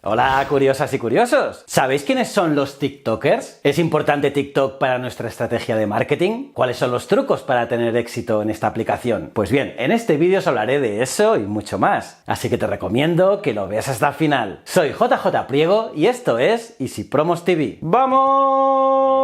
Hola, curiosas y curiosos. ¿Sabéis quiénes son los TikTokers? ¿Es importante TikTok para nuestra estrategia de marketing? ¿Cuáles son los trucos para tener éxito en esta aplicación? Pues bien, en este vídeo os hablaré de eso y mucho más. Así que te recomiendo que lo veas hasta el final. Soy JJ Priego y esto es Easy Promos TV. ¡Vamos!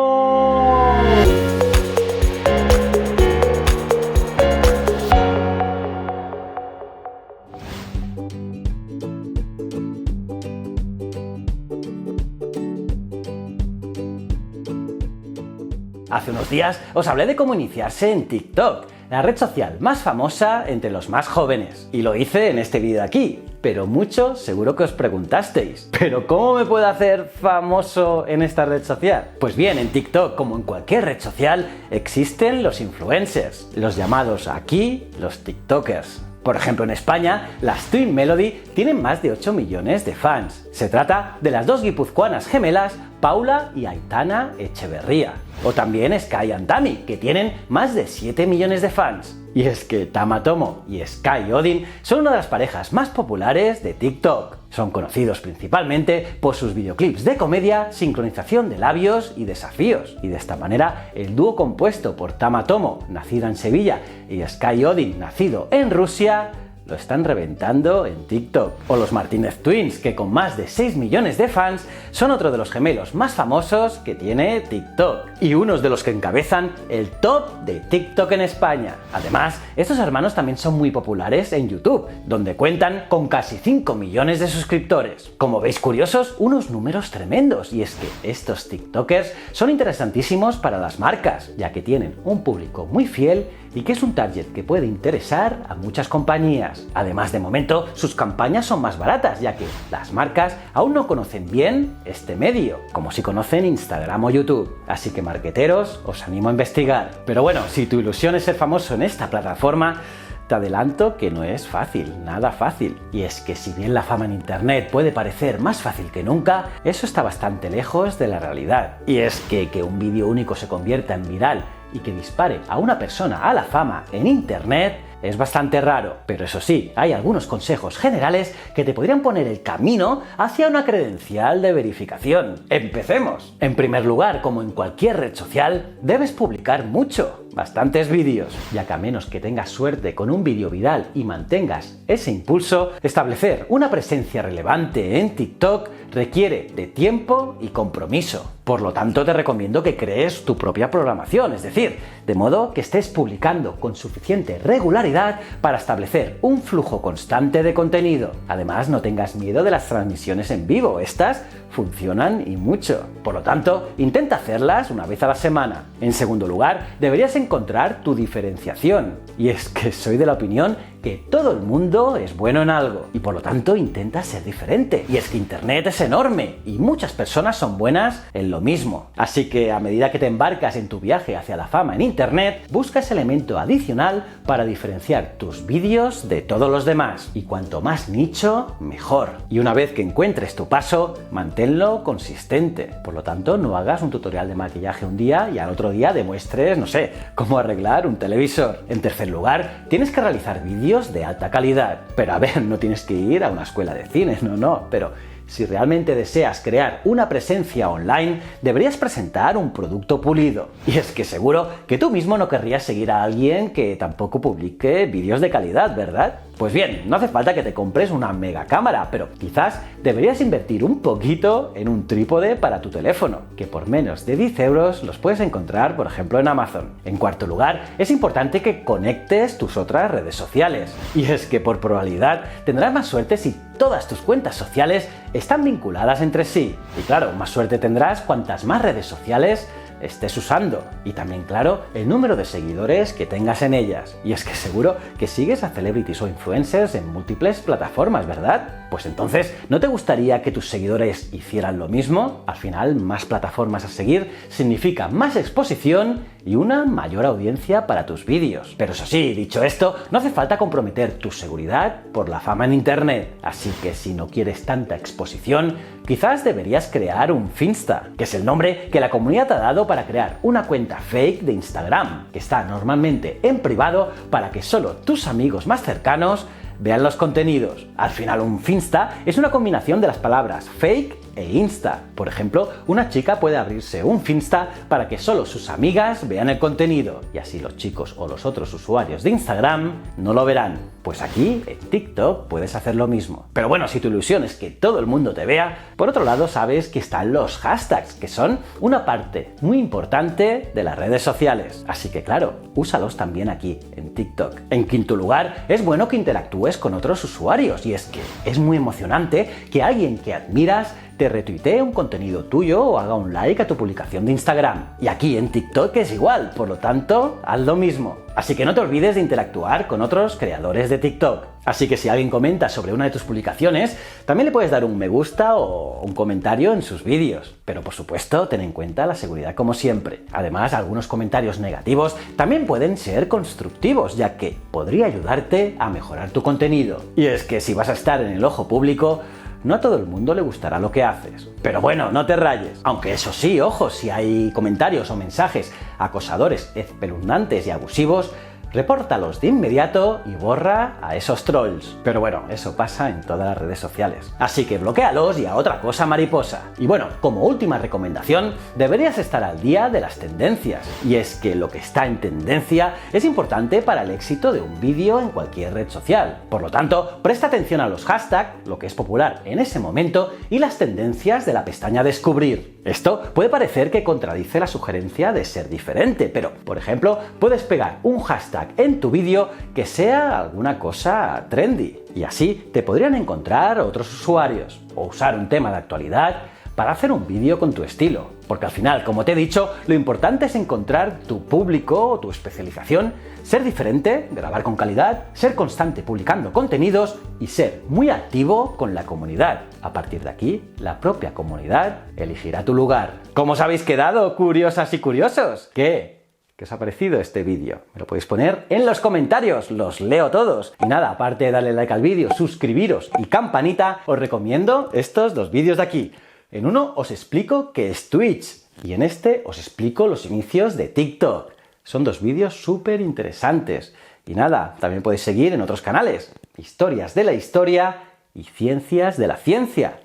Hace unos días os hablé de cómo iniciarse en TikTok, la red social más famosa entre los más jóvenes. Y lo hice en este vídeo de aquí. Pero muchos seguro que os preguntasteis, ¿pero cómo me puedo hacer famoso en esta red social? Pues bien, en TikTok, como en cualquier red social, existen los influencers, los llamados aquí los TikTokers. Por ejemplo, en España, las Twin Melody tienen más de 8 millones de fans. Se trata de las dos guipuzcoanas gemelas, Paula y Aitana Echeverría. O también Sky and Tami, que tienen más de 7 millones de fans. Y es que Tama Tomo y Sky Odin son una de las parejas más populares de TikTok. Son conocidos principalmente por sus videoclips de comedia, sincronización de labios y desafíos. Y de esta manera, el dúo compuesto por Tama Tomo, nacida en Sevilla, y Sky Odin, nacido en Rusia, lo están reventando en TikTok. O los Martínez Twins, que con más de 6 millones de fans son otro de los gemelos más famosos que tiene TikTok y unos de los que encabezan el top de TikTok en España. Además, estos hermanos también son muy populares en YouTube, donde cuentan con casi 5 millones de suscriptores. Como veis, curiosos, unos números tremendos, y es que estos TikTokers son interesantísimos para las marcas, ya que tienen un público muy fiel y que es un target que puede interesar a muchas compañías. Además, de momento, sus campañas son más baratas, ya que las marcas aún no conocen bien este medio, como si conocen Instagram o YouTube. Así que, marketeros, os animo a investigar. Pero bueno, si tu ilusión es ser famoso en esta plataforma, te adelanto que no es fácil, nada fácil. Y es que si bien la fama en internet puede parecer más fácil que nunca, eso está bastante lejos de la realidad. Y es que un vídeo único se convierta en viral y que dispare a una persona a la fama en internet es bastante raro. Pero eso sí, hay algunos consejos generales que te podrían poner el camino hacia una credencial de verificación. ¡Empecemos! En primer lugar, como en cualquier red social, debes publicar mucho, bastantes vídeos, ya que a menos que tengas suerte con un vídeo viral y mantengas ese impulso, establecer una presencia relevante en TikTok requiere de tiempo y compromiso. Por lo tanto, te recomiendo que crees tu propia programación, es decir, de modo que estés publicando con suficiente regularidad para establecer un flujo constante de contenido. Además, no tengas miedo de las transmisiones en vivo, estas funcionan y mucho. Por lo tanto, intenta hacerlas una vez a la semana. En segundo lugar, deberías encontrar tu diferenciación. Y es que soy de la opinión que todo el mundo es bueno en algo y por lo tanto intenta ser diferente. Y es que internet es enorme y muchas personas son buenas en lo mismo. Así que a medida que te embarcas en tu viaje hacia la fama en internet, busca ese elemento adicional para diferenciar tus vídeos de todos los demás. Y cuanto más nicho, mejor. Y una vez que encuentres tu paso, manténlo consistente. Por lo tanto, no hagas un tutorial de maquillaje un día y al otro día demuestres, no sé, cómo arreglar un televisor. En tercer lugar, tienes que realizar vídeos de alta calidad. Pero a ver, no tienes que ir a una escuela de cine, no, pero si realmente deseas crear una presencia online, deberías presentar un producto pulido. Y es que seguro que tú mismo no querrías seguir a alguien que tampoco publique vídeos de calidad, ¿verdad? Pues bien, no hace falta que te compres una mega cámara, pero quizás deberías invertir un poquito en un trípode para tu teléfono, que por menos de 10 euros los puedes encontrar, por ejemplo, en Amazon. En cuarto lugar, es importante que conectes tus otras redes sociales. Y es que por probabilidad tendrás más suerte si todas tus cuentas sociales están vinculadas entre sí. Y claro, más suerte tendrás cuantas más redes sociales estés usando. Y también, claro, el número de seguidores que tengas en ellas. Y es que seguro que sigues a celebrities o influencers en múltiples plataformas, ¿verdad? Pues entonces, ¿no te gustaría que tus seguidores hicieran lo mismo? Al final, más plataformas a seguir significa más exposición y una mayor audiencia para tus vídeos. Pero eso sí, dicho esto, no hace falta comprometer tu seguridad por la fama en internet. Así que si no quieres tanta exposición, quizás deberías crear un Finsta, que es el nombre que la comunidad te ha dado para crear una cuenta fake de Instagram, que está normalmente en privado para que solo tus amigos más cercanos vean los contenidos. Al final, un finsta es una combinación de las palabras fake e insta. Por ejemplo, una chica puede abrirse un finsta para que solo sus amigas vean el contenido y así los chicos o los otros usuarios de Instagram no lo verán. Pues aquí, en TikTok, puedes hacer lo mismo. Pero bueno, si tu ilusión es que todo el mundo te vea, por otro lado sabes que están los hashtags, que son una parte muy importante de las redes sociales. Así que claro, úsalos también aquí, en TikTok. En quinto lugar, es bueno que interactúes con otros usuarios, y es que es muy emocionante que alguien que admiras te retuitee un contenido tuyo o haga un like a tu publicación de Instagram. Y aquí en TikTok es igual, por lo tanto, haz lo mismo. Así que no te olvides de interactuar con otros creadores de TikTok. Así que si alguien comenta sobre una de tus publicaciones, también le puedes dar un me gusta o un comentario en sus vídeos. Pero por supuesto, ten en cuenta la seguridad como siempre. Además, algunos comentarios negativos también pueden ser constructivos, ya que podría ayudarte a mejorar tu contenido. Y es que si vas a estar en el ojo público, no a todo el mundo le gustará lo que haces. Pero bueno, no te rayes. Aunque eso sí, ojo, si hay comentarios o mensajes acosadores, espeluznantes y abusivos, repórtalos de inmediato y borra a esos trolls. Pero bueno, eso pasa en todas las redes sociales. Así que bloquéalos y a otra cosa mariposa. Y bueno, como última recomendación, deberías estar al día de las tendencias. Y es que lo que está en tendencia es importante para el éxito de un vídeo en cualquier red social. Por lo tanto, presta atención a los hashtags, lo que es popular en ese momento, y las tendencias de la pestaña Descubrir. Esto puede parecer que contradice la sugerencia de ser diferente, pero, por ejemplo, puedes pegar un hashtag en tu vídeo que sea alguna cosa trendy, y así te podrían encontrar otros usuarios, o usar un tema de actualidad para hacer un vídeo con tu estilo. Porque al final, como te he dicho, lo importante es encontrar tu público o tu especialización, ser diferente, grabar con calidad, ser constante publicando contenidos y ser muy activo con la comunidad. A partir de aquí, la propia comunidad elegirá tu lugar. ¿Cómo os habéis quedado, curiosas y curiosos? ¿Qué os ha parecido este vídeo? Me lo podéis poner en los comentarios, los leo todos. Y nada, aparte de darle like al vídeo, suscribiros y campanita, os recomiendo estos dos vídeos de aquí. En uno os explico qué es Twitch y en este os explico los inicios de TikTok. Son dos vídeos súper interesantes. Y nada, también podéis seguir en otros canales, Historias de la Historia y Ciencias de la Ciencia.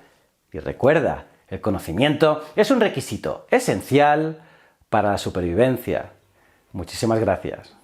Y recuerda, el conocimiento es un requisito esencial para la supervivencia. Muchísimas gracias.